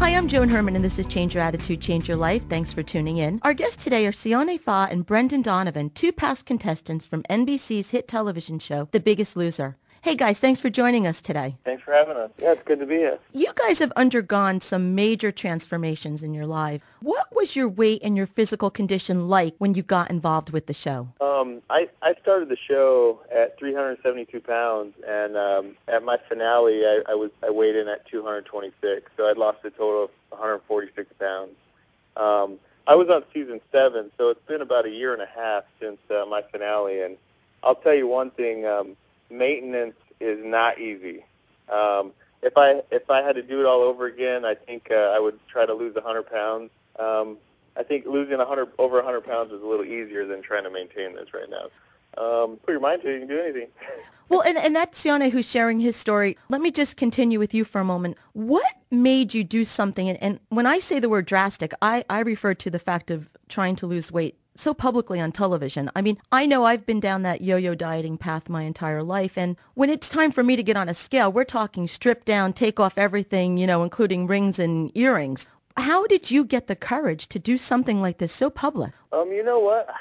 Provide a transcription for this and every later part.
Hi, I'm Joan Herman, and this is Change Your Attitude, Change Your Life. Thanks for tuning in. Our guests today are Sione Fa and Brendan Donovan, two past contestants from NBC's hit television show, The Biggest Loser. Hey guys, thanks for joining us today. Thanks for having us. Yeah, it's good to be here. You guys have undergone some major transformations in your life. What was your weight and your physical condition like when you got involved with the show? I started the show at 372 pounds, and at my finale, I weighed in at 226, so I'd lost a total of 146 pounds. I was on season 7, so it's been about a year and a half since my finale, and I'll tell you one thing, maintenance is not easy. If I had to do it all over again, I think I would try to lose 100 pounds. I think losing over 100 pounds is a little easier than trying to maintain this right now. Put your mind to it, you can do anything. Well, and that's Sione who's sharing his story. Let me just continue with you for a moment. What made you do something? And when I say the word drastic, I refer to the fact of trying to lose weight so publicly on television. I mean, I know I've been down that yo-yo dieting path my entire life, and when it's time for me to get on a scale, we're talking strip down, take off everything, including rings and earrings. How did you get the courage to do something like this so public? You know what?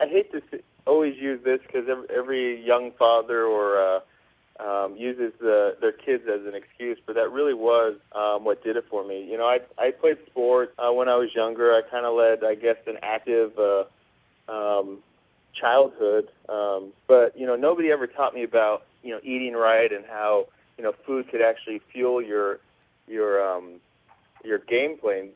I hate to always use this because every young father or uses their kids as an excuse, but that really was what did it for me. I played sports when I was younger. I kind of led, I guess, an active childhood, but nobody ever taught me about eating right and how food could actually fuel your game playing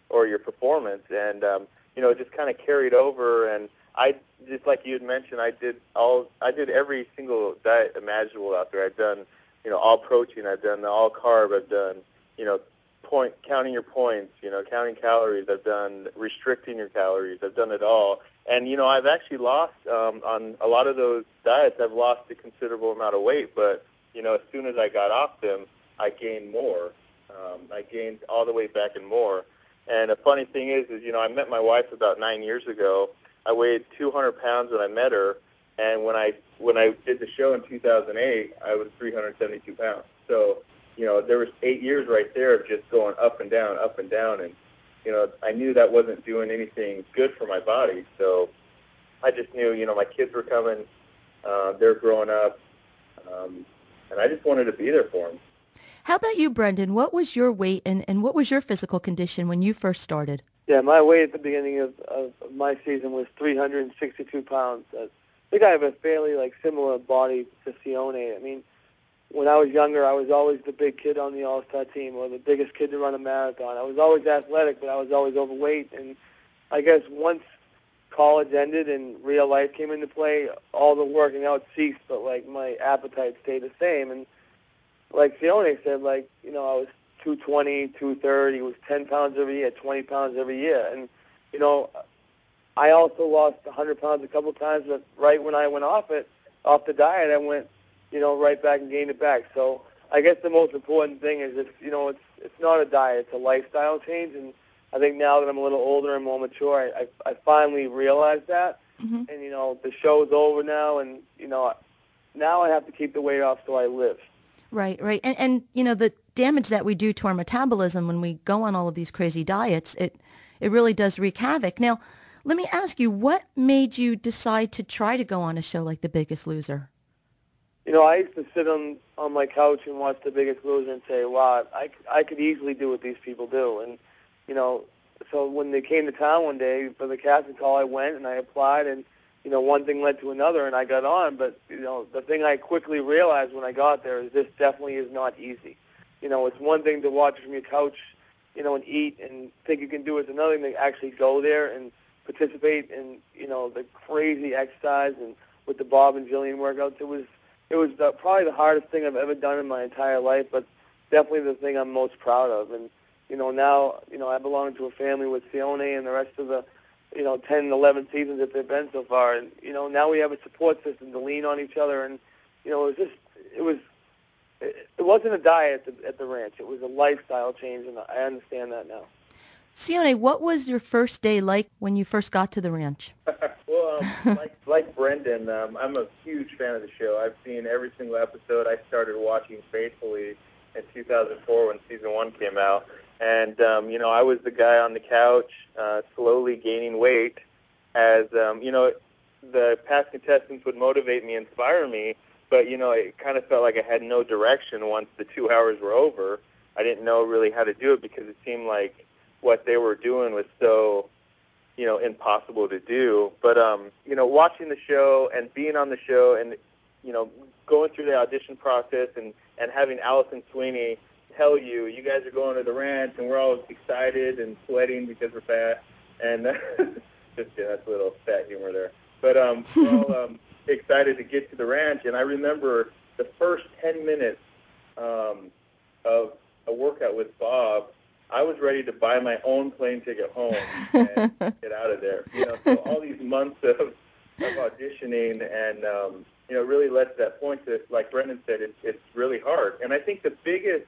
or your performance, and it just kind of carried over. And I just like you had mentioned, I did every single diet imaginable out there. I've done all protein, I've done the all carb, I've done counting your points, counting calories, I've done restricting your calories, I've done it all. And I've actually lost on a lot of those diets. I've lost a considerable amount of weight, but as soon as I got off them, I gained more. I gained all the way back and more. And the funny thing is I met my wife about 9 years ago. I weighed 200 pounds when I met her, and when I did the show in 2008, I was 372 pounds. So, there was 8 years right there of just going up and down, and I knew that wasn't doing anything good for my body. So, I just knew, my kids were coming, they're growing up, and I just wanted to be there for them. How about you, Brendon? What was your weight and what was your physical condition when you first started? Yeah, my weight at the beginning of my season was 362 pounds. I think I have a fairly similar body to Sione. I mean, when I was younger, I was always the big kid on the All-Star team or the biggest kid to run a marathon. I was always athletic, but I was always overweight. And I guess once college ended and real life came into play, all the working out ceased, but my appetite stayed the same. And like Sione said, I was 220, 230, was 10 pounds every year, 20 pounds every year. And, I also lost 100 pounds a couple of times, but right when I went off the diet, I went, right back and gained it back. So I guess the most important thing is it's not a diet, it's a lifestyle change. And I think now that I'm a little older and more mature, I finally realized that. Mm-hmm. And, the show's over now, and, now I have to keep the weight off so I live. Right. And the damage that we do to our metabolism when we go on all of these crazy diets, it really does wreak havoc. Now, let me ask you, what made you decide to try to go on a show like The Biggest Loser? I used to sit on my couch and watch The Biggest Loser and say, wow, I could easily do what these people do. And, so when they came to town one day for the casting call, I went and I applied, and one thing led to another, and I got on. But, the thing I quickly realized when I got there is this definitely is not easy. It's one thing to watch from your couch, and eat and think you can do it. It's another thing to actually go there and participate in, the crazy exercise and with the Bob and Jillian workouts. It was probably the hardest thing I've ever done in my entire life, but definitely the thing I'm most proud of. And, now, I belong to a family with Sione and the rest of the 10, 11 seasons that they've been so far. And, now we have a support system to lean on each other. And, it wasn't a diet at the ranch. It was a lifestyle change, and I understand that now. Sione, what was your first day like when you first got to the ranch? Well, like Brendon, I'm a huge fan of the show. I've seen every single episode. I started watching faithfully, in 2004 when season 1 came out. And, I was the guy on the couch slowly gaining weight as, the past contestants would motivate me, inspire me, but, it kind of felt like I had no direction once the 2 hours were over. I didn't know really how to do it because it seemed like what they were doing was so, impossible to do. But, watching the show and being on the show and, going through the audition process and having Allison Sweeney tell you guys are going to the ranch and we're all excited and sweating because we're fat. And just that's a little fat humor there. But we're all excited to get to the ranch. And I remember the first 10 minutes of a workout with Bob, I was ready to buy my own plane ticket home and get out of there. So all these months of auditioning and, really led to that point that, like Brendan said, it's really hard. And I think the biggest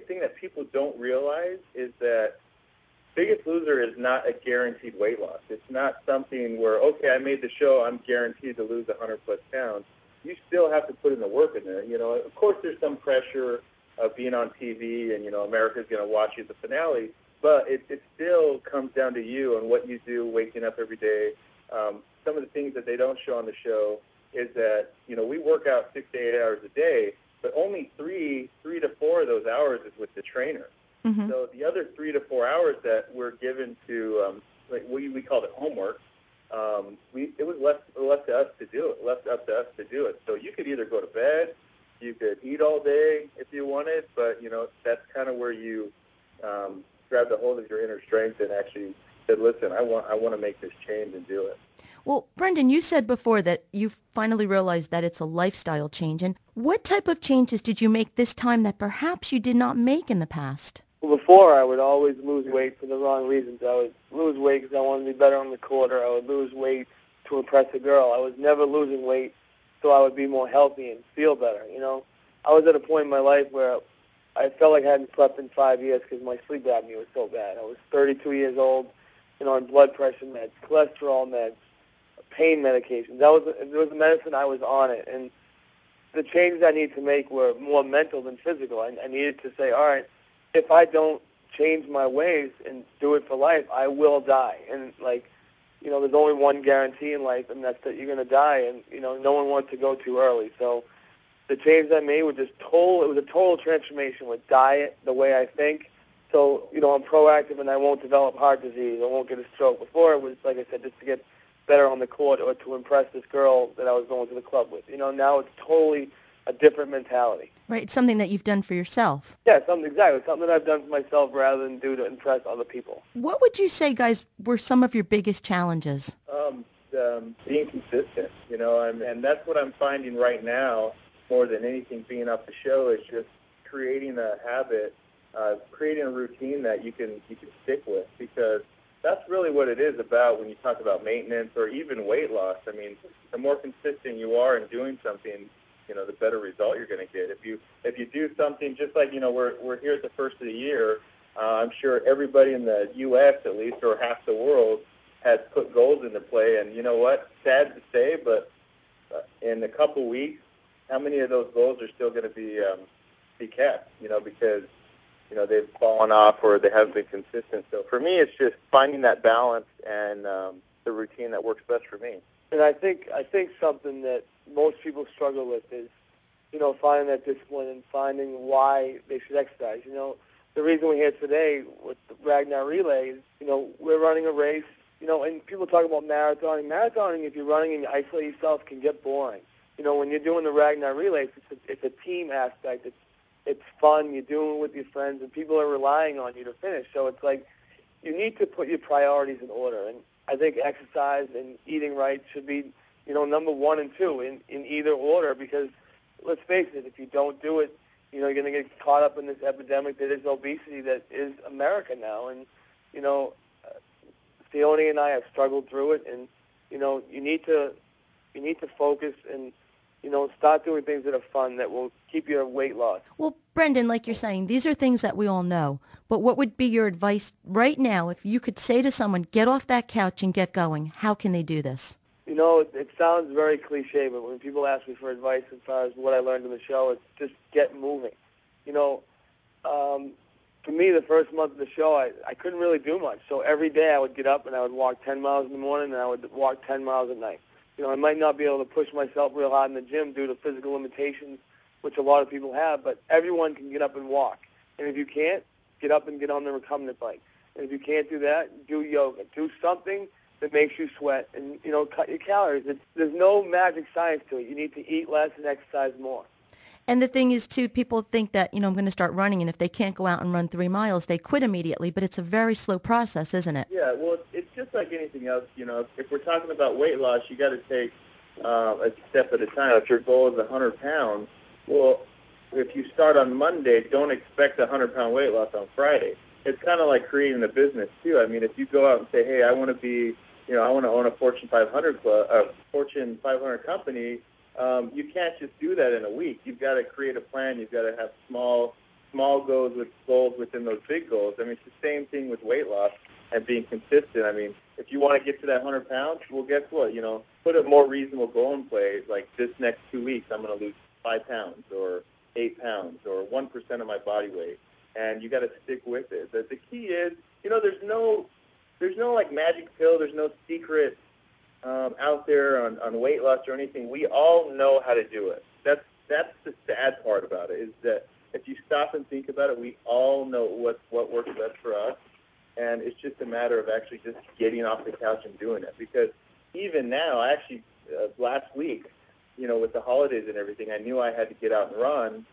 thing that people don't realize is that Biggest Loser is not a guaranteed weight loss. It's not something where, okay, I made the show, I'm guaranteed to lose 100-plus pounds. You still have to put in the work in there. Of course there's some pressure of being on TV and, America's going to watch you at the finale, but it still comes down to you and what you do waking up every day. Some of the things that they don't show on the show is that, we work out 6 to 8 hours a day, but only three to 4 of those hours is with the trainer. Mm-hmm. So the other 3 to 4 hours that we're given to, we called it homework, it was left to us to do it, left up to us to do it. So you could either go to bed, you could eat all day if you wanted, but, that's kind of where you grabbed a hold of your inner strength and actually said, listen, I want to make this change and do it. Well, Brendon, you said before that you finally realized that it's a lifestyle change. And what type of changes did you make this time that perhaps you did not make in the past? Well, before, I would always lose weight for the wrong reasons. I would lose weight because I wanted to be better on the court, or I would lose weight to impress a girl. I was never losing weight so I would be more healthy and feel better, I was at a point in my life where I felt like I hadn't slept in 5 years because my sleep apnea was so bad. I was 32 years old, on blood pressure meds, cholesterol meds, pain medications. There was a medicine, I was on it. And the changes I needed to make were more mental than physical. I needed to say, all right, if I don't change my ways and do it for life, I will die. And, there's only one guarantee in life, and that's that you're going to die. And, no one wants to go too early. So the changes I made were it was a total transformation with diet, the way I think. So, I'm proactive and I won't develop heart disease. I won't get a stroke. Before, it was, like I said, just to get better on the court or to impress this girl that I was going to the club with. Now it's totally a different mentality. Right, it's something that you've done for yourself. Yeah, something that I've done for myself rather than do to impress other people. What would you say, guys, were some of your biggest challenges? Being consistent, and that's what I'm finding right now more than anything being off the show is just creating a habit, creating a routine that you can stick with, because that's really what it is about when you talk about maintenance or even weight loss. I mean, the more consistent you are in doing something, the better result you're going to get. If you do something, just like, we're here at the first of the year, I'm sure everybody in the U.S. at least, or half the world, has put goals into play. And you know what? Sad to say, but in a couple weeks, how many of those goals are still going to be kept? Because they've fallen off or they haven't been consistent. So for me, it's just finding that balance and the routine that works best for me. And I think something that most people struggle with is, finding that discipline and finding why they should exercise. The reason we're here today with the Ragnar Relay is, we're running a race, and people talk about marathoning. Marathoning, if you're running and you isolate yourself, can get boring. When you're doing the Ragnar Relay, it's a team aspect. It's fun. You're doing it with your friends, and people are relying on you to finish. So it's like you need to put your priorities in order. And I think exercise and eating right should be, number 1 and 2 in either order, because let's face it, if you don't do it, you're going to get caught up in this epidemic that is obesity that is America now. And, Sione and I have struggled through it, and, you need to focus and, start doing things that are fun that will keep your weight loss. Well, Brendon, like you're saying, these are things that we all know. But what would be your advice right now if you could say to someone, get off that couch and get going? How can they do this? It sounds very cliche, but when people ask me for advice as far as what I learned in the show, it's just get moving. you know, for me, the first month of the show, I couldn't really do much. So every day I would get up and I would walk 10 miles in the morning and I would walk 10 miles at night. You know, I might not be able to push myself real hard in the gym due to physical limitations, which a lot of people have, but everyone can get up and walk. And if you can't, get up and get on the recumbent bike. And if you can't do that, do yoga. Do something that makes you sweat and, you know, cut your calories. There's no magic science to it. You need to eat less and exercise more. And the thing is, too, people think that, you know, I'm going to start running, and if they can't go out and run 3 miles, they quit immediately. But it's a very slow process, isn't it? Yeah, well, it's just like anything else. You know, if we're talking about weight loss, you got to take a step at a time. If your goal is 100 pounds, well, if you start on Monday, don't expect a 100-pound weight loss on Friday. It's kind of like creating a business, too. I mean, if you go out and say, hey, I want to be, you know, I want to own a Fortune 500 Fortune 500 company, you can't just do that in a week. You've got to create a plan. You've got to have small goals within those big goals. I mean, it's the same thing with weight loss and being consistent. I mean, if you want to get to that 100 pounds, well, guess what? You know, put a more reasonable goal in play. Like this next 2 weeks, I'm going to lose 5 pounds or 8 pounds or 1% of my body weight, and you got to stick with it. The key is, you know, there's no like magic pill. There's no secret out there on weight loss or anything. We all know how to do it. That's the sad part about it, is that if you stop and think about it, we all know what works best for us, and it's just a matter of actually just getting off the couch and doing it. Because even now, actually, last week, you know, with the holidays and everything, I knew I had to get out and run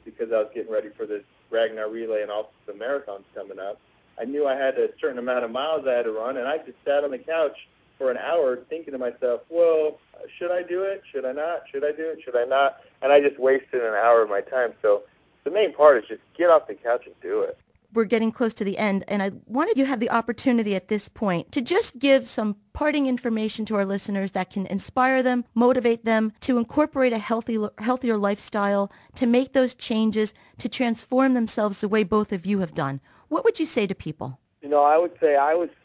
because I was getting ready for this Ragnar Relay and also the marathons coming up. I knew I had a certain amount of miles I had to run, and I just sat on the couch for an hour thinking to myself, well, should I do it? Should I not? Should I do it? Should I not? And I just wasted an hour of my time. So the main part is just get off the couch and do it. We're getting close to the end, and I wanted you to have the opportunity at this point to just give some parting information to our listeners that can inspire them, motivate them to incorporate a healthier lifestyle, to make those changes, to transform themselves the way both of you have done. What would you say to people? You know, I would say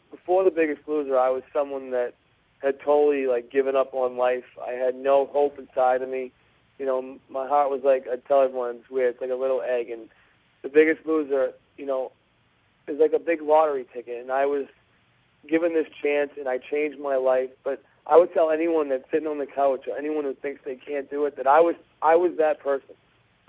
before The Biggest Loser, I was someone that had totally, like, given up on life. I had no hope inside of me. You know, my heart was like, I tell everyone it's weird, it's like a little egg. And The Biggest Loser, you know, is like a big lottery ticket. And I was given this chance, and I changed my life. But I would tell anyone that's sitting on the couch or anyone who thinks they can't do it that I was that person.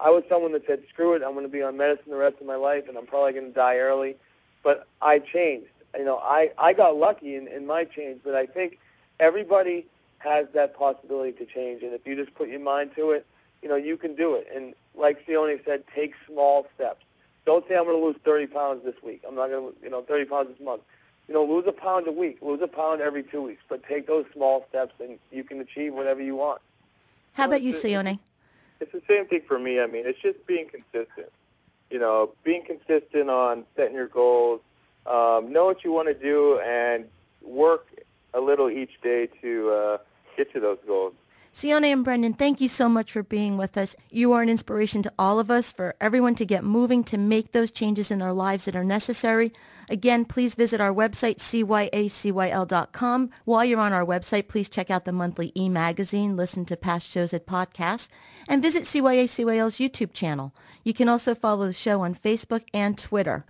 I was someone that said, screw it, I'm going to be on medicine the rest of my life, and I'm probably going to die early. But I changed. You know, I got lucky in my change, but I think everybody has that possibility to change. And if you just put your mind to it, you know, you can do it. And like Sione said, take small steps. Don't say I'm going to lose 30 pounds this week. I'm not going to, 30 pounds this month. You know, lose a pound a week. Lose a pound every 2 weeks. But take those small steps, and you can achieve whatever you want. How about you, Sione? It's the same thing for me. I mean, it's just being consistent. You know, being consistent on setting your goals. Know what you want to do and work a little each day to get to those goals. Sione and Brendon, thank you so much for being with us. You are an inspiration to all of us, for everyone to get moving, to make those changes in our lives that are necessary. Again, please visit our website, CYACYL.com. While you're on our website, please check out the monthly e-magazine, listen to past shows at podcasts, and visit CYACYL's YouTube channel. You can also follow the show on Facebook and Twitter.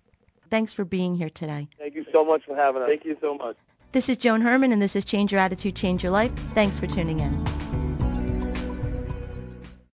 Thanks for being here today. Thank you so much for having us. Thank you so much. This is Joan Herman, and this is Change Your Attitude, Change Your Life. Thanks for tuning in.